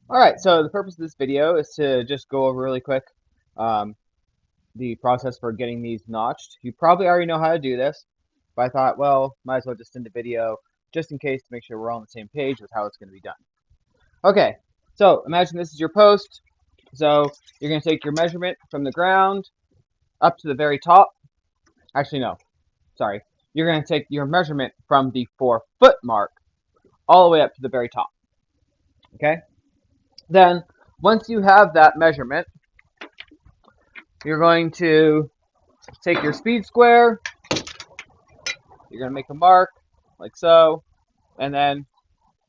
Alright, so the purpose of this video is to just go over really quick um, the process for getting these notched. You probably already know how to do this, but I thought, well, might as well just send a video just in case to make sure we're all on the same page with how it's going to be done. Okay, so imagine this is your post. So you're going to take your measurement from the ground up to the very top. Actually, no, sorry. You're going to take your measurement from the 4-foot mark all the way up to the very top. Okay? Then, once you have that measurement, you're going to take your speed square, you're going to make a mark, like so, and then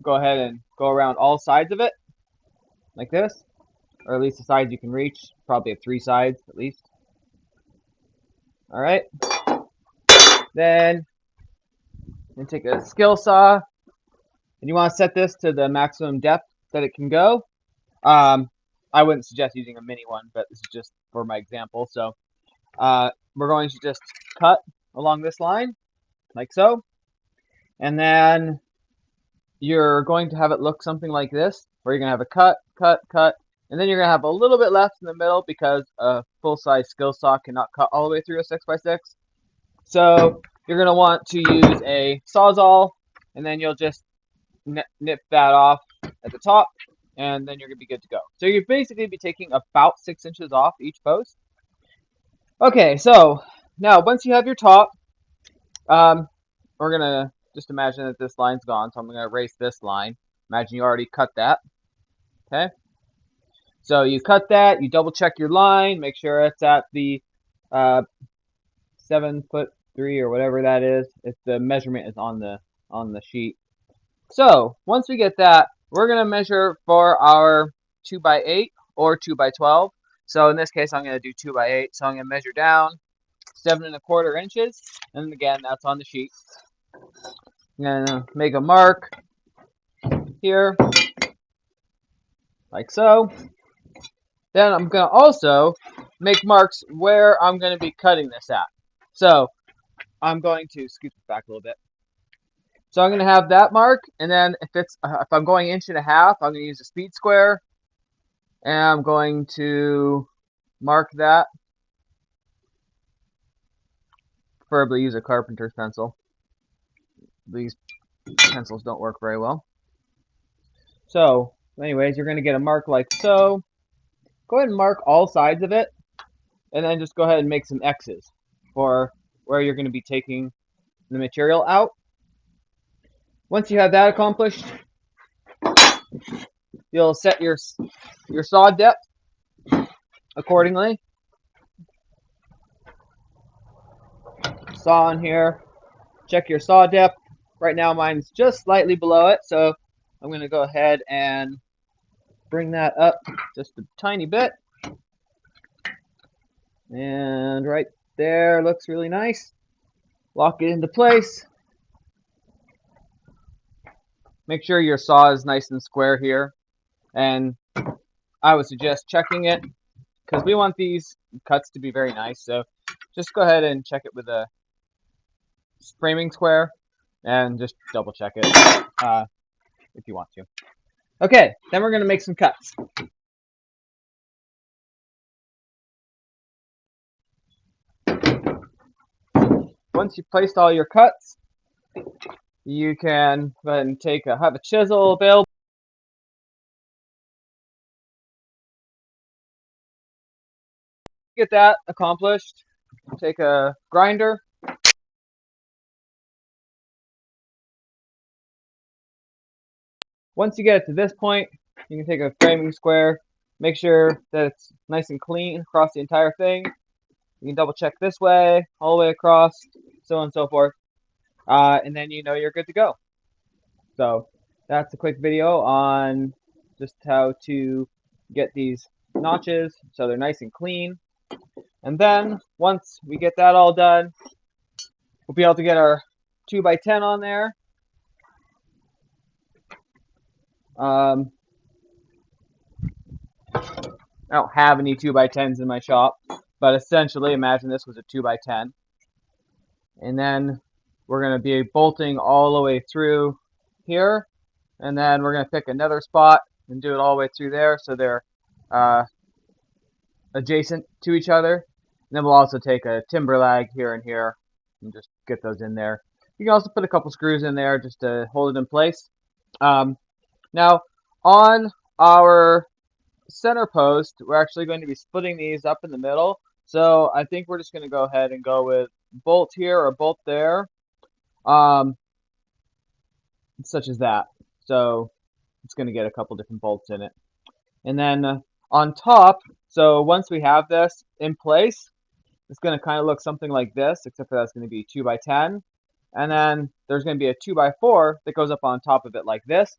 go ahead and go around all sides of it, like this, or at least the sides you can reach. Probably have 3 sides, at least. Alright, then you take a skill saw, and you want to set this to the maximum depth that it can go. I wouldn't suggest using a mini one, but this is just for my example. So we're going to just cut along this line, like so. And then you're going to have it look something like this, where you're going to have a cut, cut, cut, and then you're going to have a little bit left in the middle because a full-size skill saw cannot cut all the way through a 6x6. So you're going to want to use a Sawzall, and then you'll just nip that off at the top, and then you're going to be good to go. So you're basically be taking about 6 inches off each post. Okay, so now once you have your top, we're going to just imagine that this line's gone, so I'm going to erase this line. Imagine you already cut that. Okay? So you cut that, you double check your line, make sure it's at the 7'3" or whatever that is. If the measurement is on the sheet. So once we get that, we're going to measure for our 2x8 or 2x12. So in this case, I'm going to do 2x8. So I'm going to measure down 7¼ inches, and again, that's on the sheet. I'm going to make a mark here, like so. Then I'm going to also make marks where I'm going to be cutting this at. So I'm going to scoot this back a little bit. So I'm going to have that mark, and then if I'm going 1.5 inches, I'm going to use a speed square, and I'm going to mark that. Preferably use a carpenter's pencil. These pencils don't work very well. So anyways, you're going to get a mark like so. Go ahead and mark all sides of it, and then just go ahead and make some X's for where you're going to be taking the material out. Once you have that accomplished, you'll set your saw depth accordingly. Saw in here. Check your saw depth. Right now mine's just slightly below it, so I'm going to go ahead and bring that up just a tiny bit. And right there looks really nice. Lock it into place. Make sure your saw is nice and square here. And I would suggest checking it because we want these cuts to be very nice. So just go ahead and check it with a framing square and just double check it if you want to. Okay, then we're going to make some cuts. Once you've placed all your cuts, you can go ahead and have a chisel available. Get that accomplished, take a grinder. Once you get it to this point, you can take a framing square, make sure that it's nice and clean across the entire thing. You can double check this way, all the way across, so on and so forth. And then you know you're good to go. So that's a quick video on just how to get these notches so they're nice and clean. And then once we get that all done, we'll be able to get our 2x10 on there. I don't have any 2x10s in my shop, but essentially imagine this was a 2x10. And then we're going to be bolting all the way through here, and then we're going to pick another spot and do it all the way through there so they're uh, adjacent to each other. And then we'll also take a timber lag here and here and just get those in there. You can also put a couple screws in there just to hold it in place. Now, on our center post, we're actually going to be splitting these up in the middle. So I think we're just going to go ahead and go with bolt here or bolt there, such as that. So it's going to get a couple different bolts in it. And then on top, so once we have this in place, it's going to kind of look something like this, except for that's going to be 2 by 10. And then there's going to be a 2 by 4 that goes up on top of it like this.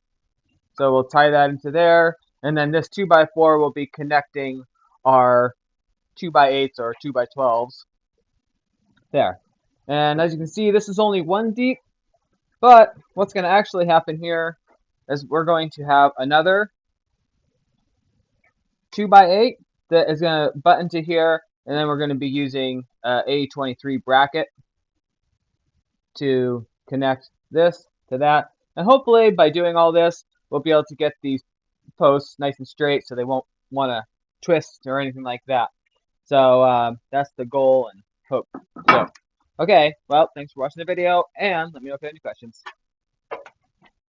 So we'll tie that into there. And then this 2 by 4 will be connecting our 2 by 8s or 2 by 12s there. And as you can see, this is only 1 deep. But what's going to actually happen here is we're going to have another 2 by 8 that is going to butt into here. And then we're going to be using A23 bracket to connect this to that. And hopefully by doing all this, we'll be able to get these posts nice and straight so they won't want to twist or anything like that. So that's the goal and hope. So, okay, well, thanks for watching the video, and let me know if you have any questions.